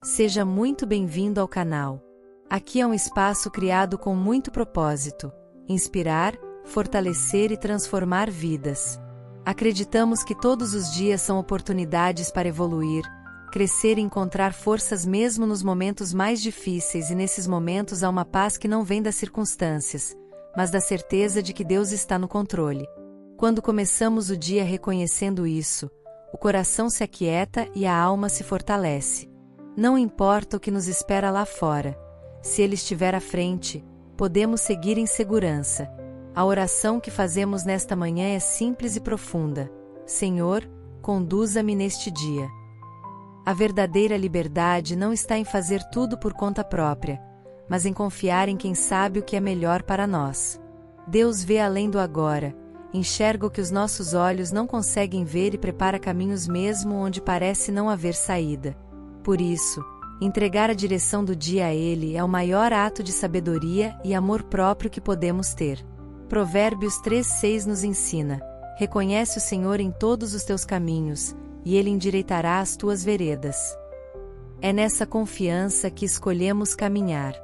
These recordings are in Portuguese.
Seja muito bem-vindo ao canal. Aqui é um espaço criado com muito propósito: inspirar, fortalecer e transformar vidas. Acreditamos que todos os dias são oportunidades para evoluir, crescer e encontrar forças mesmo nos momentos mais difíceis, e nesses momentos há uma paz que não vem das circunstâncias, mas da certeza de que Deus está no controle. Quando começamos o dia reconhecendo isso, o coração se aquieta e a alma se fortalece. Não importa o que nos espera lá fora, se Ele estiver à frente, podemos seguir em segurança. A oração que fazemos nesta manhã é simples e profunda: Senhor, conduza-me neste dia. A verdadeira liberdade não está em fazer tudo por conta própria, mas em confiar em quem sabe o que é melhor para nós. Deus vê além do agora, enxerga o que os nossos olhos não conseguem ver e prepara caminhos mesmo onde parece não haver saída. Por isso, entregar a direção do dia a Ele é o maior ato de sabedoria e amor próprio que podemos ter. Provérbios 3:6 nos ensina: reconhece o Senhor em todos os teus caminhos, e Ele endireitará as tuas veredas. É nessa confiança que escolhemos caminhar.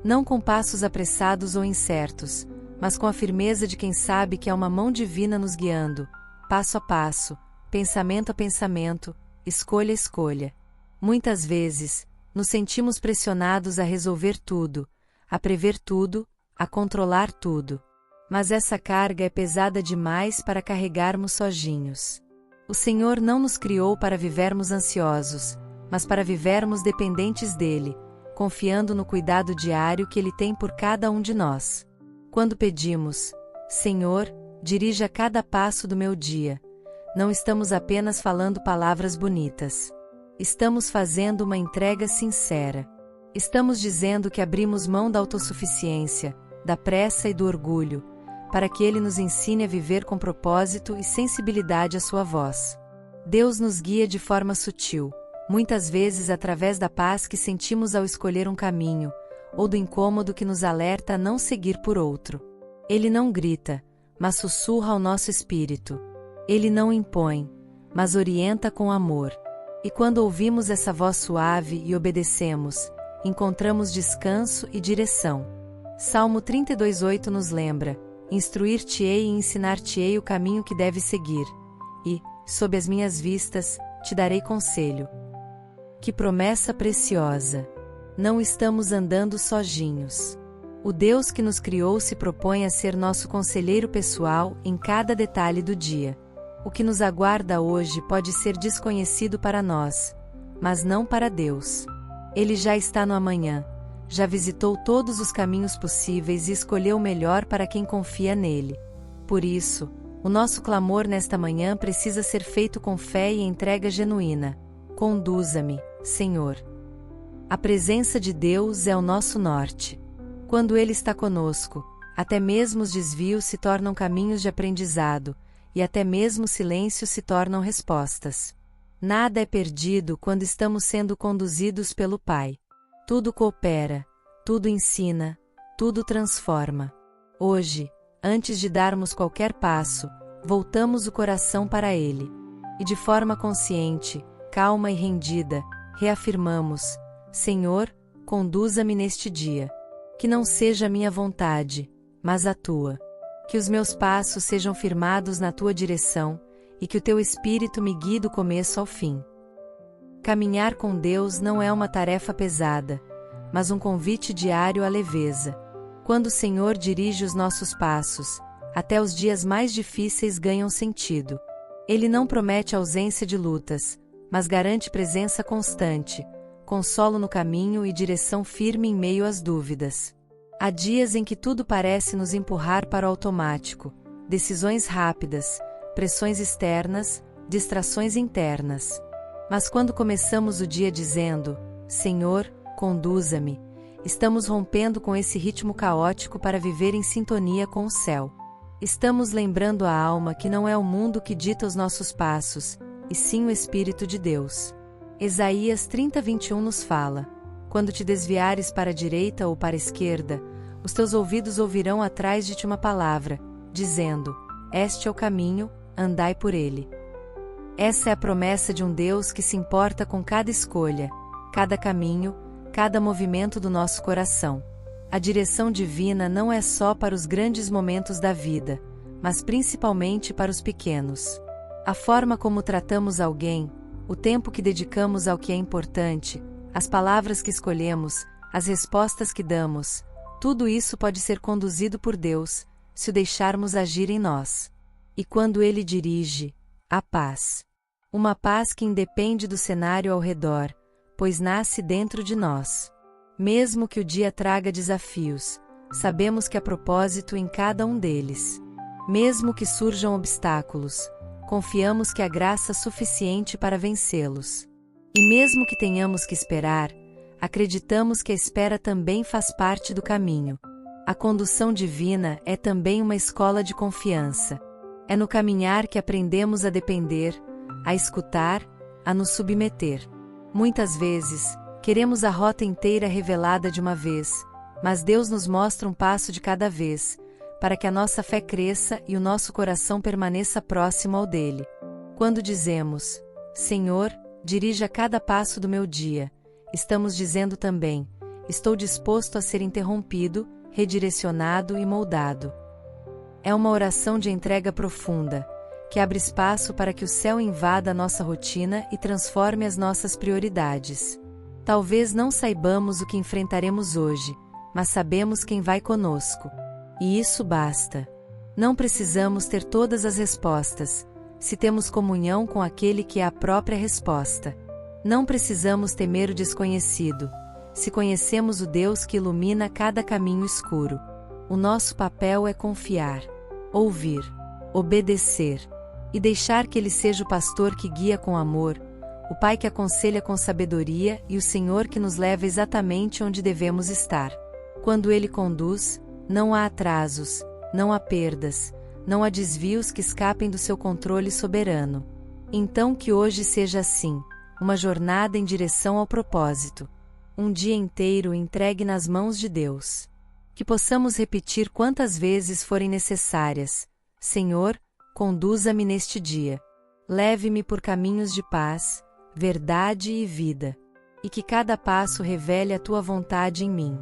Não com passos apressados ou incertos, mas com a firmeza de quem sabe que há uma mão divina nos guiando, passo a passo, pensamento a pensamento, escolha a escolha. Muitas vezes, nos sentimos pressionados a resolver tudo, a prever tudo, a controlar tudo. Mas essa carga é pesada demais para carregarmos sozinhos. O Senhor não nos criou para vivermos ansiosos, mas para vivermos dependentes dEle, confiando no cuidado diário que Ele tem por cada um de nós. Quando pedimos: Senhor, dirija cada passo do meu dia, não estamos apenas falando palavras bonitas. Estamos fazendo uma entrega sincera. Estamos dizendo que abrimos mão da autossuficiência, da pressa e do orgulho, para que Ele nos ensine a viver com propósito e sensibilidade à sua voz. Deus nos guia de forma sutil, muitas vezes através da paz que sentimos ao escolher um caminho, ou do incômodo que nos alerta a não seguir por outro. Ele não grita, mas sussurra ao nosso espírito. Ele não impõe, mas orienta com amor. E quando ouvimos essa voz suave e obedecemos, encontramos descanso e direção. Salmo 32:8 nos lembra: instruir-te-ei e ensinar-te-ei o caminho que deves seguir, e, sob as minhas vistas, te darei conselho. Que promessa preciosa! Não estamos andando sozinhos. O Deus que nos criou se propõe a ser nosso conselheiro pessoal em cada detalhe do dia. O que nos aguarda hoje pode ser desconhecido para nós, mas não para Deus. Ele já está no amanhã, já visitou todos os caminhos possíveis e escolheu o melhor para quem confia nele. Por isso, o nosso clamor nesta manhã precisa ser feito com fé e entrega genuína: conduza-me, Senhor. A presença de Deus é o nosso norte. Quando Ele está conosco, até mesmo os desvios se tornam caminhos de aprendizado, e até mesmo silêncios se tornam respostas. Nada é perdido quando estamos sendo conduzidos pelo Pai. Tudo coopera, tudo ensina, tudo transforma. Hoje, antes de darmos qualquer passo, voltamos o coração para Ele. E de forma consciente, calma e rendida, reafirmamos: Senhor, conduza-me neste dia. Que não seja a minha vontade, mas a Tua. Que os meus passos sejam firmados na Tua direção, e que o Teu Espírito me guie do começo ao fim. Caminhar com Deus não é uma tarefa pesada, mas um convite diário à leveza. Quando o Senhor dirige os nossos passos, até os dias mais difíceis ganham sentido. Ele não promete ausência de lutas, mas garante presença constante, consolo no caminho e direção firme em meio às dúvidas. Há dias em que tudo parece nos empurrar para o automático: decisões rápidas, pressões externas, distrações internas. Mas quando começamos o dia dizendo: Senhor, conduza-me, estamos rompendo com esse ritmo caótico para viver em sintonia com o céu. Estamos lembrando a alma que não é o mundo que dita os nossos passos, e sim o Espírito de Deus. Isaías 30:21 nos fala: quando te desviares para a direita ou para a esquerda, os teus ouvidos ouvirão atrás de ti uma palavra, dizendo: este é o caminho, andai por ele. Essa é a promessa de um Deus que se importa com cada escolha, cada caminho, cada movimento do nosso coração. A direção divina não é só para os grandes momentos da vida, mas principalmente para os pequenos. A forma como tratamos alguém, o tempo que dedicamos ao que é importante, as palavras que escolhemos, as respostas que damos, tudo isso pode ser conduzido por Deus, se o deixarmos agir em nós. E quando Ele dirige, a paz. Uma paz que independe do cenário ao redor, pois nasce dentro de nós. Mesmo que o dia traga desafios, sabemos que há propósito em cada um deles. Mesmo que surjam obstáculos, confiamos que há graça suficiente para vencê-los. E mesmo que tenhamos que esperar, acreditamos que a espera também faz parte do caminho. A condução divina é também uma escola de confiança. É no caminhar que aprendemos a depender, a escutar, a nos submeter. Muitas vezes, queremos a rota inteira revelada de uma vez, mas Deus nos mostra um passo de cada vez, para que a nossa fé cresça e o nosso coração permaneça próximo ao dele. Quando dizemos, Senhor, dirija cada passo do meu dia, estamos dizendo também, estou disposto a ser interrompido, redirecionado e moldado. É uma oração de entrega profunda, que abre espaço para que o céu invada a nossa rotina e transforme as nossas prioridades. Talvez não saibamos o que enfrentaremos hoje, mas sabemos quem vai conosco. E isso basta. Não precisamos ter todas as respostas, se temos comunhão com aquele que é a própria resposta. Não precisamos temer o desconhecido, se conhecemos o Deus que ilumina cada caminho escuro. O nosso papel é confiar, ouvir, obedecer, e deixar que Ele seja o pastor que guia com amor, o Pai que aconselha com sabedoria e o Senhor que nos leva exatamente onde devemos estar. Quando Ele conduz, não há atrasos, não há perdas, não há desvios que escapem do seu controle soberano. Então que hoje seja assim, uma jornada em direção ao propósito. Um dia inteiro entregue nas mãos de Deus. Que possamos repetir quantas vezes forem necessárias: Senhor, conduza-me neste dia. Leve-me por caminhos de paz, verdade e vida. E que cada passo revele a tua vontade em mim.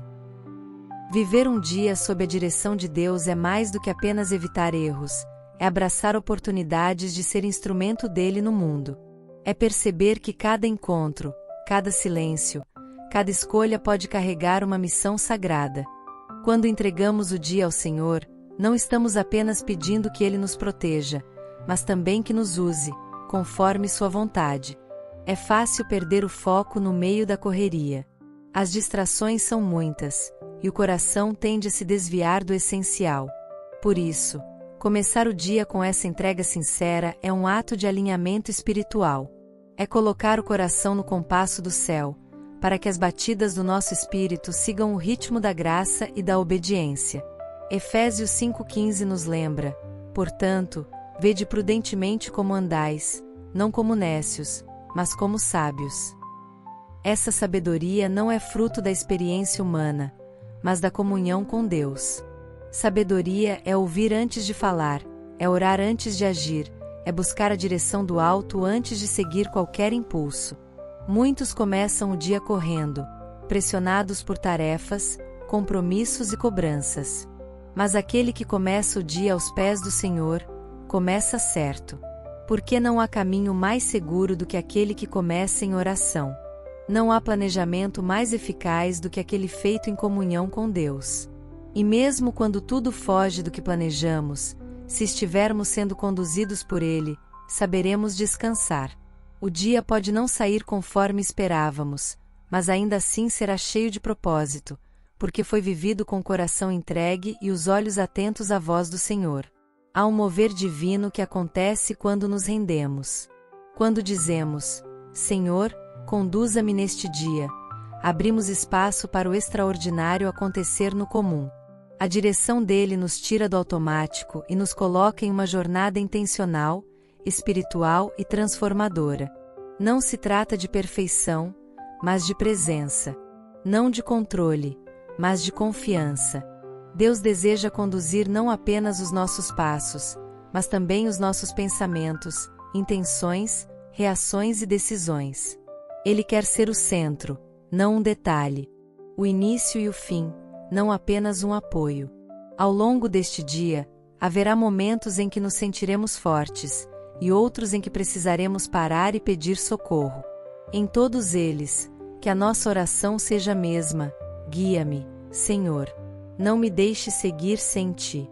Viver um dia sob a direção de Deus é mais do que apenas evitar erros, é abraçar oportunidades de ser instrumento dele no mundo. É perceber que cada encontro, cada silêncio, cada escolha pode carregar uma missão sagrada. Quando entregamos o dia ao Senhor, não estamos apenas pedindo que Ele nos proteja, mas também que nos use, conforme sua vontade. É fácil perder o foco no meio da correria. As distrações são muitas, e o coração tende a se desviar do essencial. Por isso, começar o dia com essa entrega sincera é um ato de alinhamento espiritual. É colocar o coração no compasso do céu, para que as batidas do nosso espírito sigam o ritmo da graça e da obediência. Efésios 5,15 nos lembra: portanto, vede prudentemente como andais, não como nécios, mas como sábios. Essa sabedoria não é fruto da experiência humana, mas da comunhão com Deus. Sabedoria é ouvir antes de falar, é orar antes de agir, é buscar a direção do alto antes de seguir qualquer impulso. Muitos começam o dia correndo, pressionados por tarefas, compromissos e cobranças. Mas aquele que começa o dia aos pés do Senhor, começa certo. Porque não há caminho mais seguro do que aquele que começa em oração. Não há planejamento mais eficaz do que aquele feito em comunhão com Deus. E mesmo quando tudo foge do que planejamos, se estivermos sendo conduzidos por Ele, saberemos descansar. O dia pode não sair conforme esperávamos, mas ainda assim será cheio de propósito, porque foi vivido com o coração entregue e os olhos atentos à voz do Senhor. Há um mover divino que acontece quando nos rendemos. Quando dizemos, Senhor, conduza-me neste dia, abrimos espaço para o extraordinário acontecer no comum. A direção dele nos tira do automático e nos coloca em uma jornada intencional, espiritual e transformadora. Não se trata de perfeição, mas de presença. Não de controle, mas de confiança. Deus deseja conduzir não apenas os nossos passos, mas também os nossos pensamentos, intenções, reações e decisões. Ele quer ser o centro, não um detalhe. O início e o fim, não apenas um apoio. Ao longo deste dia, haverá momentos em que nos sentiremos fortes, e outros em que precisaremos parar e pedir socorro. Em todos eles, que a nossa oração seja a mesma: guia-me, Senhor. Não me deixe seguir sem ti.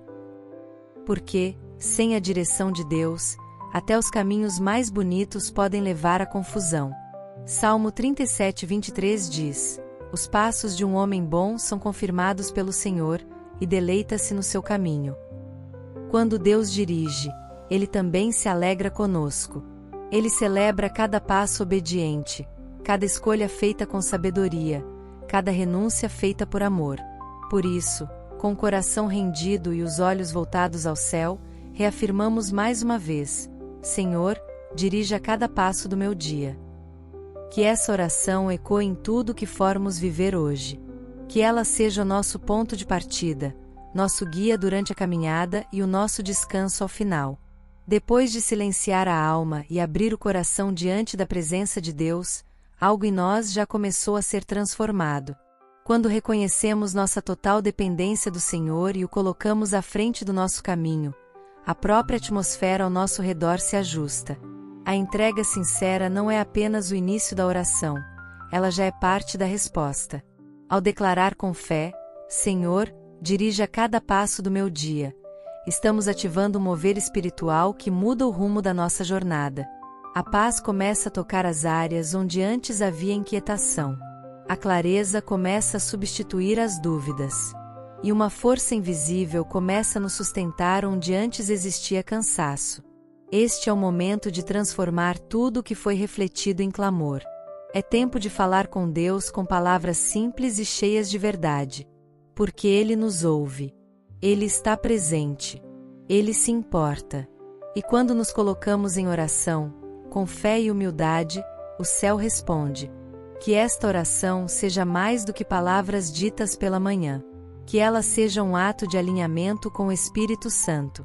Porque, sem a direção de Deus, até os caminhos mais bonitos podem levar à confusão. Salmo 37:23 diz: os passos de um homem bom são confirmados pelo Senhor, e deleita-se no seu caminho. Quando Deus dirige, Ele também se alegra conosco. Ele celebra cada passo obediente, cada escolha feita com sabedoria, cada renúncia feita por amor. Por isso, com o coração rendido e os olhos voltados ao céu, reafirmamos mais uma vez: Senhor, dirija cada passo do meu dia. Que essa oração ecoe em tudo que formos viver hoje. Que ela seja o nosso ponto de partida, nosso guia durante a caminhada e o nosso descanso ao final. Depois de silenciar a alma e abrir o coração diante da presença de Deus, algo em nós já começou a ser transformado. Quando reconhecemos nossa total dependência do Senhor e o colocamos à frente do nosso caminho, a própria atmosfera ao nosso redor se ajusta. A entrega sincera não é apenas o início da oração, ela já é parte da resposta. Ao declarar com fé: Senhor, dirija cada passo do meu dia, estamos ativando um mover espiritual que muda o rumo da nossa jornada. A paz começa a tocar as áreas onde antes havia inquietação. A clareza começa a substituir as dúvidas. E uma força invisível começa a nos sustentar onde antes existia cansaço. Este é o momento de transformar tudo o que foi refletido em clamor. É tempo de falar com Deus com palavras simples e cheias de verdade. Porque Ele nos ouve. Ele está presente. Ele se importa. E quando nos colocamos em oração, com fé e humildade, o céu responde. Que esta oração seja mais do que palavras ditas pela manhã. Que ela seja um ato de alinhamento com o Espírito Santo.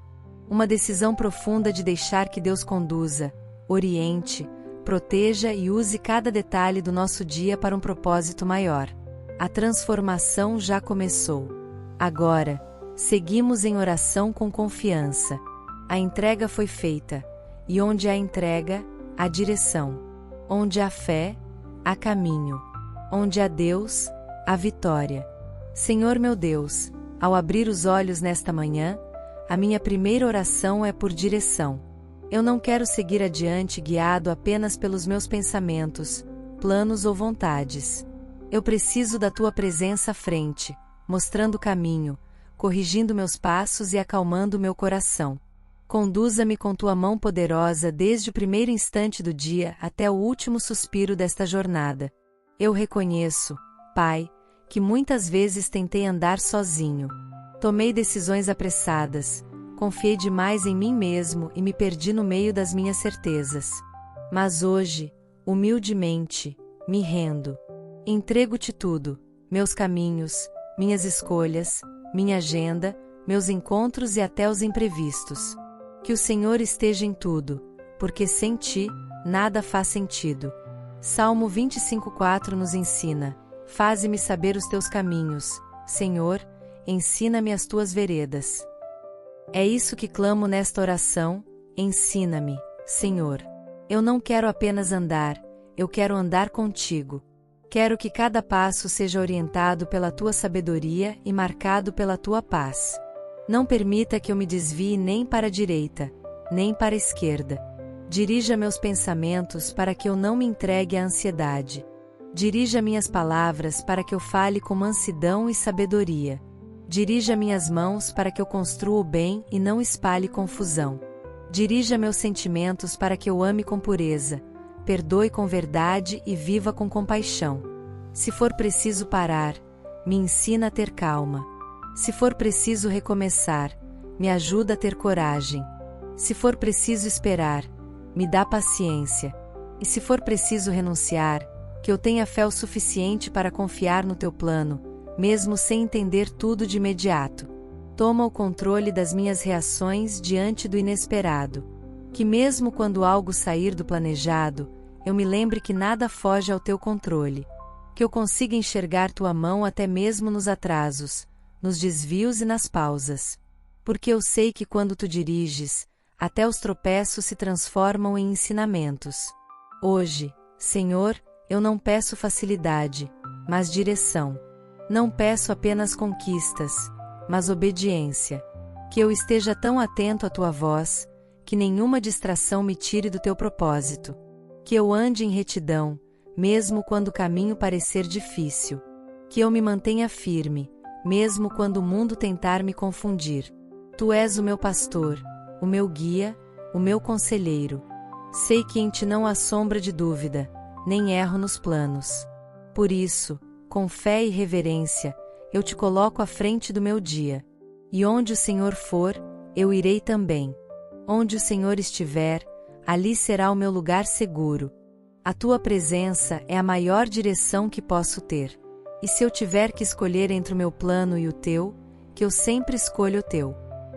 Uma decisão profunda de deixar que Deus conduza, oriente, proteja e use cada detalhe do nosso dia para um propósito maior. A transformação já começou. Agora, seguimos em oração com confiança. A entrega foi feita, e onde há entrega, há direção. Onde há fé, há caminho. Onde há Deus, há vitória. Senhor meu Deus, ao abrir os olhos nesta manhã, a minha primeira oração é por direção. Eu não quero seguir adiante guiado apenas pelos meus pensamentos, planos ou vontades. Eu preciso da Tua presença à frente, mostrando o caminho, corrigindo meus passos e acalmando meu coração. Conduza-me com Tua mão poderosa desde o primeiro instante do dia até o último suspiro desta jornada. Eu reconheço, Pai, que muitas vezes tentei andar sozinho. Tomei decisões apressadas, confiei demais em mim mesmo e me perdi no meio das minhas certezas. Mas hoje, humildemente, me rendo. Entrego-te tudo, meus caminhos, minhas escolhas, minha agenda, meus encontros e até os imprevistos. Que o Senhor esteja em tudo, porque sem Ti, nada faz sentido. Salmo 25:4 nos ensina: faze-me saber os Teus caminhos, Senhor, ensina-me as Tuas veredas. É isso que clamo nesta oração: ensina-me, Senhor. Eu não quero apenas andar, eu quero andar contigo. Quero que cada passo seja orientado pela Tua sabedoria e marcado pela Tua paz. Não permita que eu me desvie nem para a direita, nem para a esquerda. Dirija meus pensamentos para que eu não me entregue à ansiedade. Dirija minhas palavras para que eu fale com mansidão e sabedoria. Dirija minhas mãos para que eu construa o bem e não espalhe confusão. Dirija meus sentimentos para que eu ame com pureza, perdoe com verdade e viva com compaixão. Se for preciso parar, me ensina a ter calma. Se for preciso recomeçar, me ajuda a ter coragem. Se for preciso esperar, me dá paciência. E se for preciso renunciar, que eu tenha fé o suficiente para confiar no Teu plano, mesmo sem entender tudo de imediato. Toma o controle das minhas reações diante do inesperado. Que mesmo quando algo sair do planejado, eu me lembre que nada foge ao teu controle. Que eu consiga enxergar tua mão até mesmo nos atrasos, nos desvios e nas pausas. Porque eu sei que quando tu diriges, até os tropeços se transformam em ensinamentos. Hoje, Senhor, eu não peço facilidade, mas direção. Não peço apenas conquistas, mas obediência. Que eu esteja tão atento à tua voz, que nenhuma distração me tire do teu propósito. Que eu ande em retidão, mesmo quando o caminho parecer difícil. Que eu me mantenha firme, mesmo quando o mundo tentar me confundir. Tu és o meu pastor, o meu guia, o meu conselheiro. Sei que em ti não há sombra de dúvida, nem erro nos planos. Por isso, com fé e reverência, eu te coloco à frente do meu dia. E onde o Senhor for, eu irei também. Onde o Senhor estiver, ali será o meu lugar seguro. A tua presença é a maior direção que posso ter. E se eu tiver que escolher entre o meu plano e o teu, que eu sempre escolho o teu.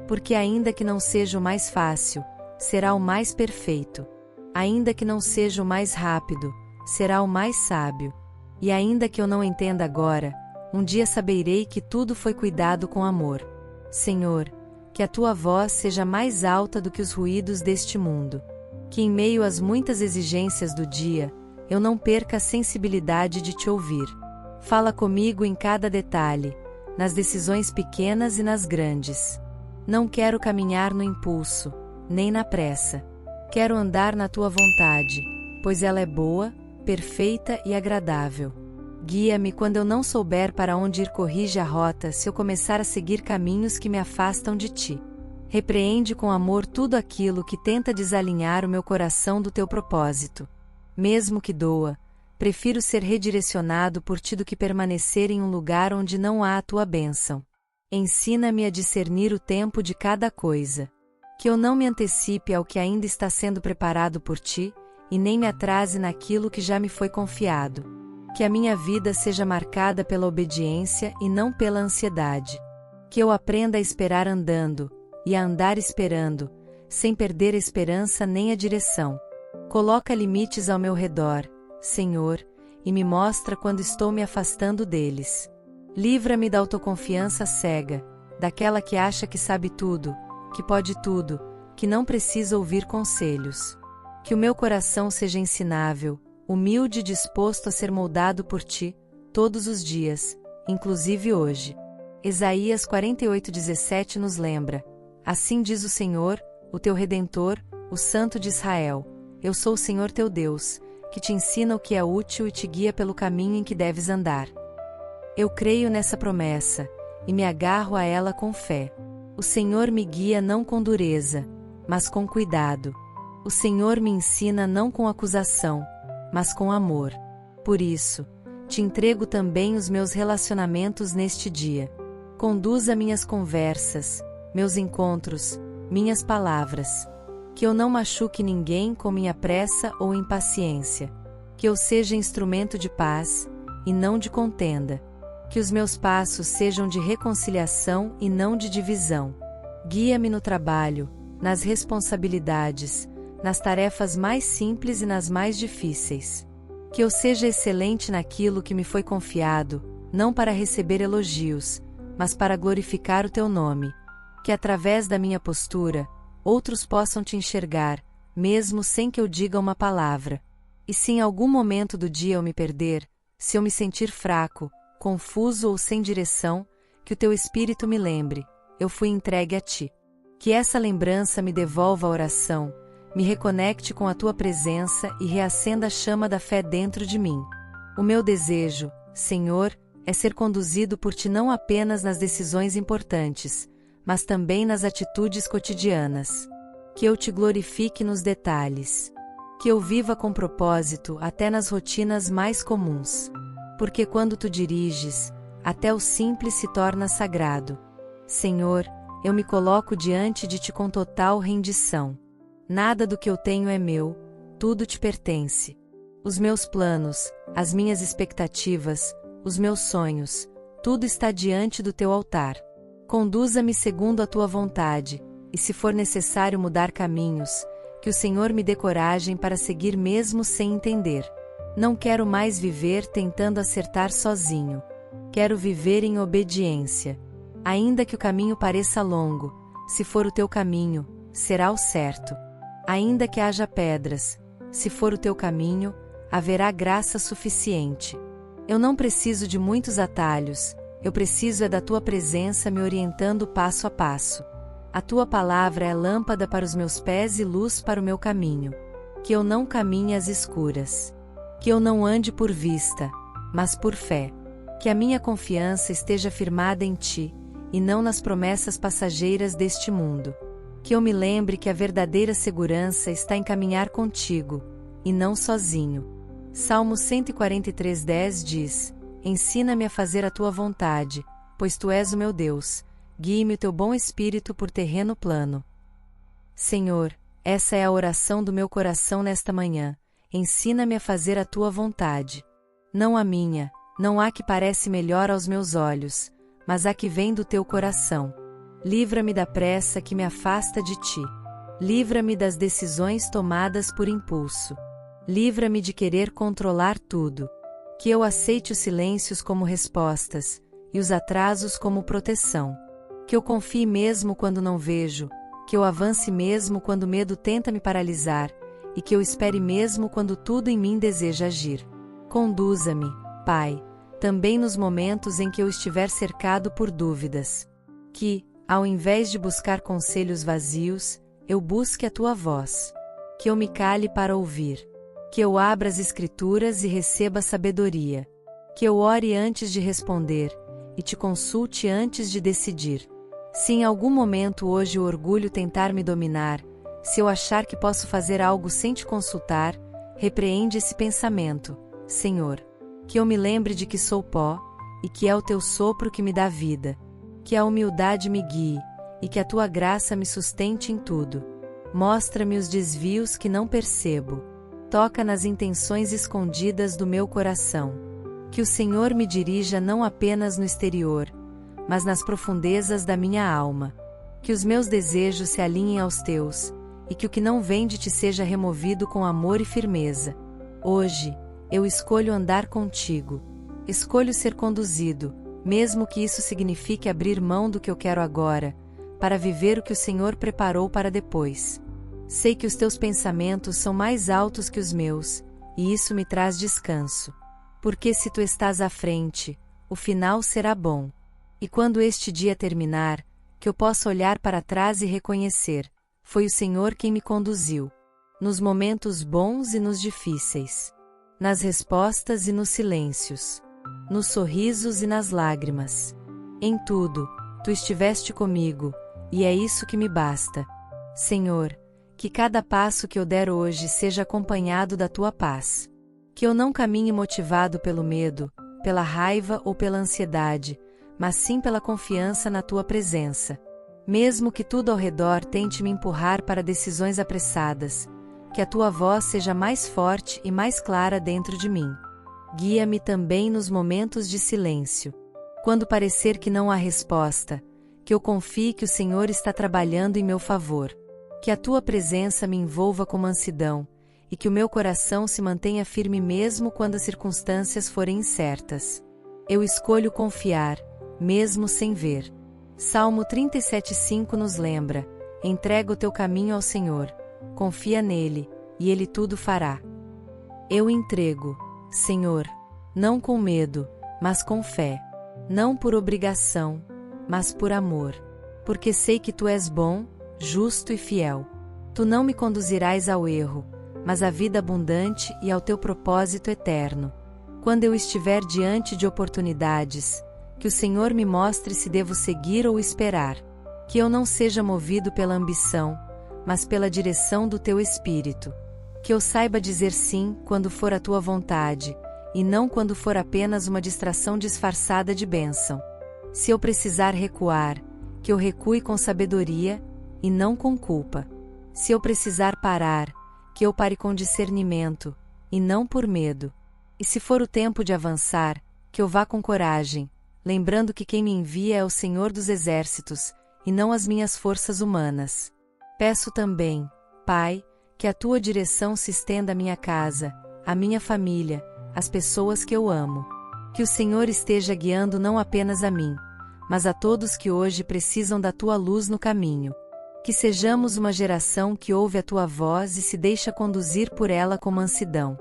Porque ainda que não seja o mais fácil, será o mais perfeito. Ainda que não seja o mais rápido, será o mais sábio. E ainda que eu não entenda agora, um dia saberei que tudo foi cuidado com amor. Senhor, que a tua voz seja mais alta do que os ruídos deste mundo. Que em meio às muitas exigências do dia, eu não perca a sensibilidade de te ouvir. Fala comigo em cada detalhe, nas decisões pequenas e nas grandes. Não quero caminhar no impulso, nem na pressa. Quero andar na tua vontade, pois ela é boa, perfeita e agradável. Guia-me quando eu não souber para onde ir, corrige a rota se eu começar a seguir caminhos que me afastam de ti. Repreende com amor tudo aquilo que tenta desalinhar o meu coração do teu propósito. Mesmo que doa, prefiro ser redirecionado por ti do que permanecer em um lugar onde não há a tua bênção. Ensina-me a discernir o tempo de cada coisa. Que eu não me antecipe ao que ainda está sendo preparado por ti, e nem me atrase naquilo que já me foi confiado. Que a minha vida seja marcada pela obediência e não pela ansiedade. Que eu aprenda a esperar andando, e a andar esperando, sem perder a esperança nem a direção. Coloca limites ao meu redor, Senhor, e me mostra quando estou me afastando deles. Livra-me da autoconfiança cega, daquela que acha que sabe tudo, que pode tudo, que não precisa ouvir conselhos. Que o meu coração seja ensinável, humilde e disposto a ser moldado por ti, todos os dias, inclusive hoje. Isaías 48:17 nos lembra: assim diz o Senhor, o teu Redentor, o Santo de Israel: eu sou o Senhor teu Deus, que te ensina o que é útil e te guia pelo caminho em que deves andar. Eu creio nessa promessa, e me agarro a ela com fé. O Senhor me guia não com dureza, mas com cuidado. O Senhor me ensina não com acusação, mas com amor. Por isso, te entrego também os meus relacionamentos neste dia. Conduza minhas conversas, meus encontros, minhas palavras. Que eu não machuque ninguém com minha pressa ou impaciência. Que eu seja instrumento de paz, e não de contenda. Que os meus passos sejam de reconciliação e não de divisão. Guia-me no trabalho, nas responsabilidades, nas tarefas mais simples e nas mais difíceis. Que eu seja excelente naquilo que me foi confiado, não para receber elogios, mas para glorificar o teu nome. Que através da minha postura, outros possam te enxergar, mesmo sem que eu diga uma palavra. E se em algum momento do dia eu me perder, se eu me sentir fraco, confuso ou sem direção, que o teu Espírito me lembre: eu fui entregue a ti. Que essa lembrança me devolva a oração, me reconecte com a tua presença e reacenda a chama da fé dentro de mim. O meu desejo, Senhor, é ser conduzido por ti não apenas nas decisões importantes, mas também nas atitudes cotidianas. Que eu te glorifique nos detalhes. Que eu viva com propósito até nas rotinas mais comuns. Porque quando tu diriges, até o simples se torna sagrado. Senhor, eu me coloco diante de ti com total rendição. Nada do que eu tenho é meu, tudo te pertence. Os meus planos, as minhas expectativas, os meus sonhos, tudo está diante do teu altar. Conduza-me segundo a tua vontade, e se for necessário mudar caminhos, Que o Senhor me dê coragem para seguir mesmo sem entender. Não quero mais viver tentando acertar sozinho. Quero viver em obediência. Ainda que o caminho pareça longo, se for o teu caminho, será o certo. Ainda que haja pedras, se for o teu caminho, haverá graça suficiente. Eu não preciso de muitos atalhos, eu preciso é da tua presença me orientando passo a passo. A tua palavra é lâmpada para os meus pés e luz para o meu caminho. Que eu não caminhe às escuras. Que eu não ande por vista, mas por fé. Que a minha confiança esteja firmada em ti, e não nas promessas passageiras deste mundo. Que eu me lembre que a verdadeira segurança está em caminhar contigo, e não sozinho. Salmo 143:10 diz: Ensina-me a fazer a tua vontade, pois tu és o meu Deus. Guie-me o teu bom espírito por terreno plano. Senhor, essa é a oração do meu coração nesta manhã. Ensina-me a fazer a tua vontade. Não a minha, não a que parece melhor aos meus olhos, mas a que vem do teu coração. Livra-me da pressa que me afasta de ti. Livra-me das decisões tomadas por impulso. Livra-me de querer controlar tudo. Que eu aceite os silêncios como respostas, e os atrasos como proteção. Que eu confie mesmo quando não vejo, que eu avance mesmo quando o medo tenta me paralisar, e que eu espere mesmo quando tudo em mim deseja agir. Conduza-me, Pai, também nos momentos em que eu estiver cercado por dúvidas. Que, ao invés de buscar conselhos vazios, eu busque a tua voz. Que eu me cale para ouvir. Que eu abra as Escrituras e receba sabedoria. Que eu ore antes de responder, e te consulte antes de decidir. Se em algum momento hoje o orgulho tentar me dominar, se eu achar que posso fazer algo sem te consultar, repreende esse pensamento, Senhor. Que eu me lembre de que sou pó, e que é o teu sopro que me dá vida. Que a humildade me guie, e que a tua graça me sustente em tudo. Mostra-me os desvios que não percebo. Toca nas intenções escondidas do meu coração. Que o Senhor me dirija não apenas no exterior, mas nas profundezas da minha alma. Que os meus desejos se alinhem aos teus, e que o que não vem de ti seja removido com amor e firmeza. Hoje, eu escolho andar contigo. Escolho ser conduzido, mesmo que isso signifique abrir mão do que eu quero agora, para viver o que o Senhor preparou para depois. Sei que os teus pensamentos são mais altos que os meus, e isso me traz descanso. Porque se tu estás à frente, o final será bom. E quando este dia terminar, que eu possa olhar para trás e reconhecer: foi o Senhor quem me conduziu. Nos momentos bons e nos difíceis. Nas respostas e nos silêncios. Nos sorrisos e nas lágrimas. Em tudo, tu estiveste comigo, e é isso que me basta. Senhor, que cada passo que eu der hoje seja acompanhado da tua paz. Que eu não caminhe motivado pelo medo, pela raiva ou pela ansiedade, mas sim pela confiança na tua presença. Mesmo que tudo ao redor tente me empurrar para decisões apressadas, que a tua voz seja mais forte e mais clara dentro de mim. Guia-me também nos momentos de silêncio. Quando parecer que não há resposta, que eu confie que o Senhor está trabalhando em meu favor. Que a tua presença me envolva com mansidão, e que o meu coração se mantenha firme mesmo quando as circunstâncias forem incertas. Eu escolho confiar, mesmo sem ver. Salmo 37:5 nos lembra: entrega o teu caminho ao Senhor, confia nele, e ele tudo fará. Eu entrego, Senhor, não com medo, mas com fé. Não por obrigação, mas por amor. Porque sei que tu és bom, justo e fiel. Tu não me conduzirás ao erro, mas à vida abundante e ao teu propósito eterno. Quando eu estiver diante de oportunidades, que o Senhor me mostre se devo seguir ou esperar. Que eu não seja movido pela ambição, mas pela direção do teu Espírito. Que eu saiba dizer sim quando for a tua vontade, e não quando for apenas uma distração disfarçada de bênção. Se eu precisar recuar, que eu recue com sabedoria, e não com culpa. Se eu precisar parar, que eu pare com discernimento, e não por medo. E se for o tempo de avançar, que eu vá com coragem, lembrando que quem me envia é o Senhor dos Exércitos, e não as minhas forças humanas. Peço também, Pai, Que a tua direção se estenda à minha casa, à minha família, às pessoas que eu amo. Que o Senhor esteja guiando não apenas a mim, mas a todos que hoje precisam da tua luz no caminho. Que sejamos uma geração que ouve a tua voz e se deixa conduzir por ela com mansidão.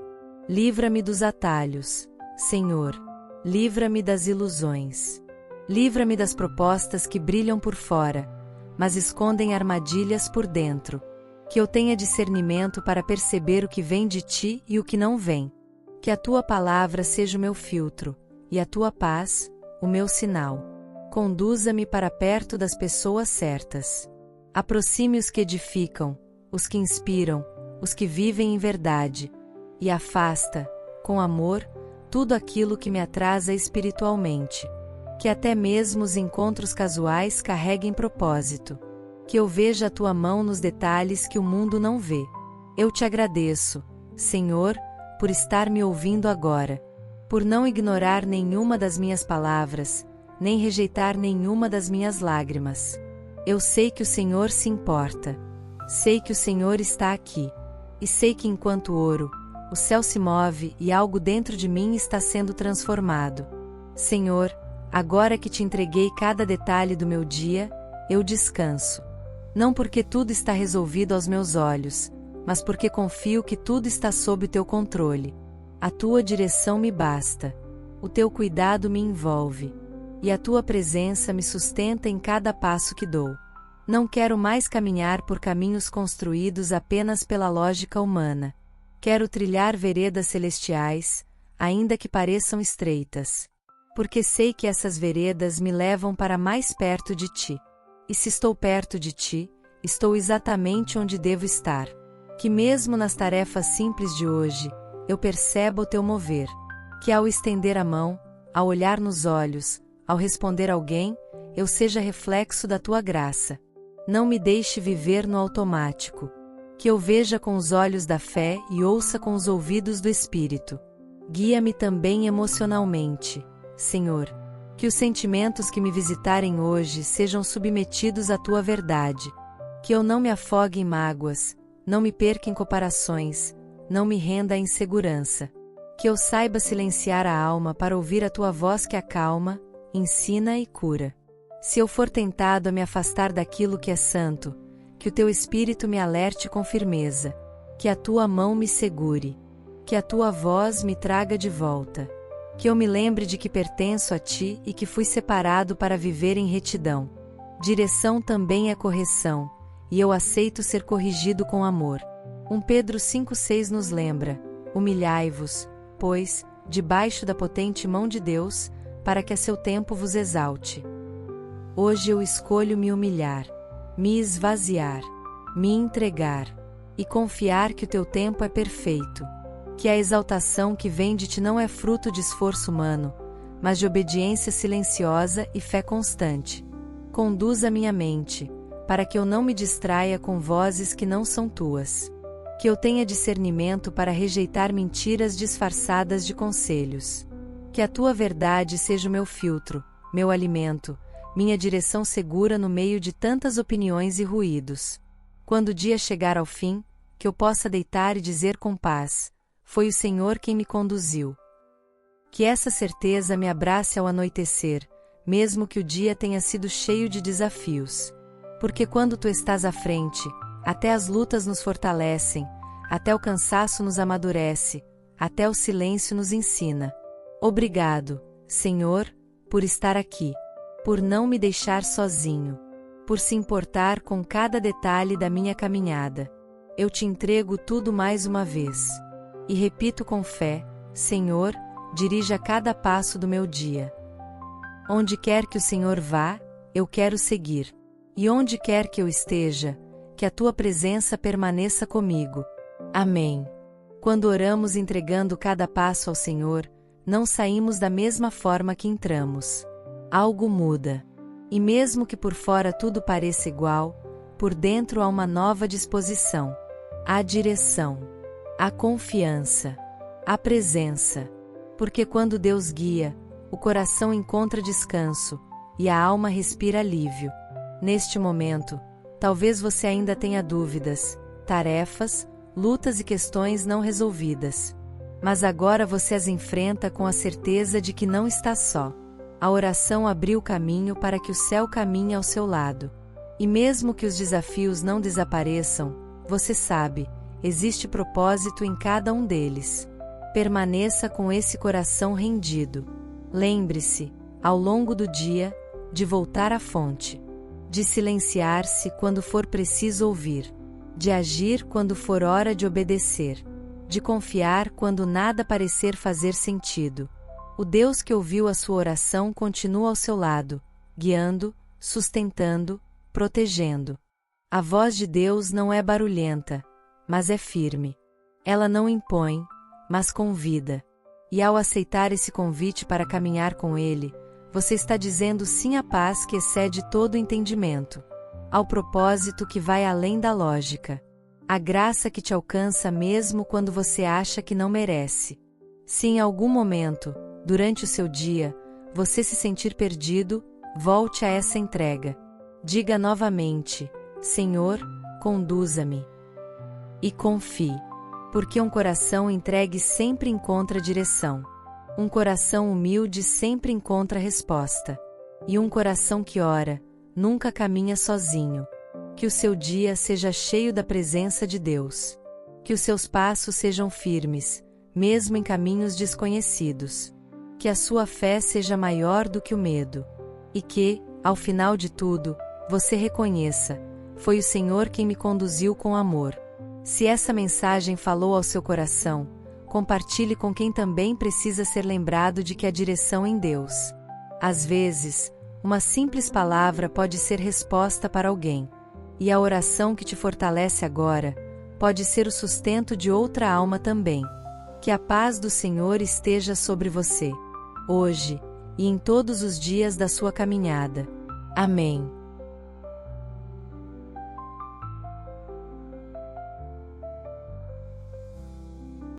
Livra-me dos atalhos, Senhor. Livra-me das ilusões. Livra-me das propostas que brilham por fora, mas escondem armadilhas por dentro. Que eu tenha discernimento para perceber o que vem de ti e o que não vem. Que a tua palavra seja o meu filtro, e a tua paz, o meu sinal. Conduza-me para perto das pessoas certas. Aproxime os que edificam, os que inspiram, os que vivem em verdade, e afasta, com amor, tudo aquilo que me atrasa espiritualmente. Que até mesmo os encontros casuais carreguem propósito. Que eu veja a tua mão nos detalhes que o mundo não vê. Eu te agradeço, Senhor, por estar me ouvindo agora. Por não ignorar nenhuma das minhas palavras, nem rejeitar nenhuma das minhas lágrimas. Eu sei que o Senhor se importa. Sei que o Senhor está aqui. E sei que enquanto oro, o céu se move e algo dentro de mim está sendo transformado. Senhor, agora que te entreguei cada detalhe do meu dia, eu descanso. Não porque tudo está resolvido aos meus olhos, mas porque confio que tudo está sob o teu controle. A tua direção me basta. O teu cuidado me envolve. E a tua presença me sustenta em cada passo que dou. Não quero mais caminhar por caminhos construídos apenas pela lógica humana. Quero trilhar veredas celestiais, ainda que pareçam estreitas. Porque sei que essas veredas me levam para mais perto de ti. E se estou perto de ti, estou exatamente onde devo estar. Que mesmo nas tarefas simples de hoje, eu perceba o teu mover. Que ao estender a mão, ao olhar nos olhos, ao responder alguém, eu seja reflexo da tua graça. Não me deixe viver no automático. Que eu veja com os olhos da fé e ouça com os ouvidos do Espírito. Guia-me também emocionalmente, Senhor. Que os sentimentos que me visitarem hoje sejam submetidos à tua verdade. Que eu não me afogue em mágoas, não me perca em comparações, não me renda à insegurança. Que eu saiba silenciar a alma para ouvir a tua voz que acalma, ensina e cura. Se eu for tentado a me afastar daquilo que é santo, que o teu Espírito me alerte com firmeza. Que a tua mão me segure. Que a tua voz me traga de volta. Que eu me lembre de que pertenço a ti e que fui separado para viver em retidão. Direção também é correção, e eu aceito ser corrigido com amor. 1 Pedro 5,6 nos lembra: humilhai-vos, pois, debaixo da potente mão de Deus, para que a seu tempo vos exalte. Hoje eu escolho me humilhar, me esvaziar, me entregar, e confiar que o teu tempo é perfeito. Que a exaltação que vem de ti não é fruto de esforço humano, mas de obediência silenciosa e fé constante. Conduza minha mente, para que eu não me distraia com vozes que não são tuas. Que eu tenha discernimento para rejeitar mentiras disfarçadas de conselhos. Que a tua verdade seja o meu filtro, meu alimento, minha direção segura no meio de tantas opiniões e ruídos. Quando o dia chegar ao fim, que eu possa deitar e dizer com paz: foi o Senhor quem me conduziu. Que essa certeza me abrace ao anoitecer, mesmo que o dia tenha sido cheio de desafios. Porque quando tu estás à frente, até as lutas nos fortalecem, até o cansaço nos amadurece, até o silêncio nos ensina. Obrigado, Senhor, por estar aqui, por não me deixar sozinho, por se importar com cada detalhe da minha caminhada. Eu te entrego tudo mais uma vez. E repito com fé: Senhor, dirija cada passo do meu dia. Onde quer que o Senhor vá, eu quero seguir. E onde quer que eu esteja, que a tua presença permaneça comigo. Amém. Quando oramos entregando cada passo ao Senhor, não saímos da mesma forma que entramos. Algo muda. E mesmo que por fora tudo pareça igual, por dentro há uma nova disposição. Há direção. A confiança, a presença, porque quando Deus guia, o coração encontra descanso, e a alma respira alívio. Neste momento, talvez você ainda tenha dúvidas, tarefas, lutas e questões não resolvidas. Mas agora você as enfrenta com a certeza de que não está só. A oração abriu o caminho para que o céu caminhe ao seu lado. E mesmo que os desafios não desapareçam, você sabe, existe propósito em cada um deles. Permaneça com esse coração rendido. Lembre-se, ao longo do dia, de voltar à fonte. De silenciar-se quando for preciso ouvir. De agir quando for hora de obedecer. De confiar quando nada parecer fazer sentido. O Deus que ouviu a sua oração continua ao seu lado, guiando, sustentando, protegendo. A voz de Deus não é barulhenta, mas é firme. Ela não impõe, mas convida. E ao aceitar esse convite para caminhar com Ele, você está dizendo sim à paz que excede todo entendimento. Ao propósito que vai além da lógica. A graça que te alcança mesmo quando você acha que não merece. Se em algum momento, durante o seu dia, você se sentir perdido, volte a essa entrega. Diga novamente: Senhor, conduza-me. E confie. Porque um coração entregue sempre encontra direção. Um coração humilde sempre encontra resposta. E um coração que ora, nunca caminha sozinho. Que o seu dia seja cheio da presença de Deus. Que os seus passos sejam firmes, mesmo em caminhos desconhecidos. Que a sua fé seja maior do que o medo. E que, ao final de tudo, você reconheça: foi o Senhor quem me conduziu com amor. Se essa mensagem falou ao seu coração, compartilhe com quem também precisa ser lembrado de que a direção em Deus. Às vezes, uma simples palavra pode ser resposta para alguém. E a oração que te fortalece agora, pode ser o sustento de outra alma também. Que a paz do Senhor esteja sobre você, hoje, e em todos os dias da sua caminhada. Amém.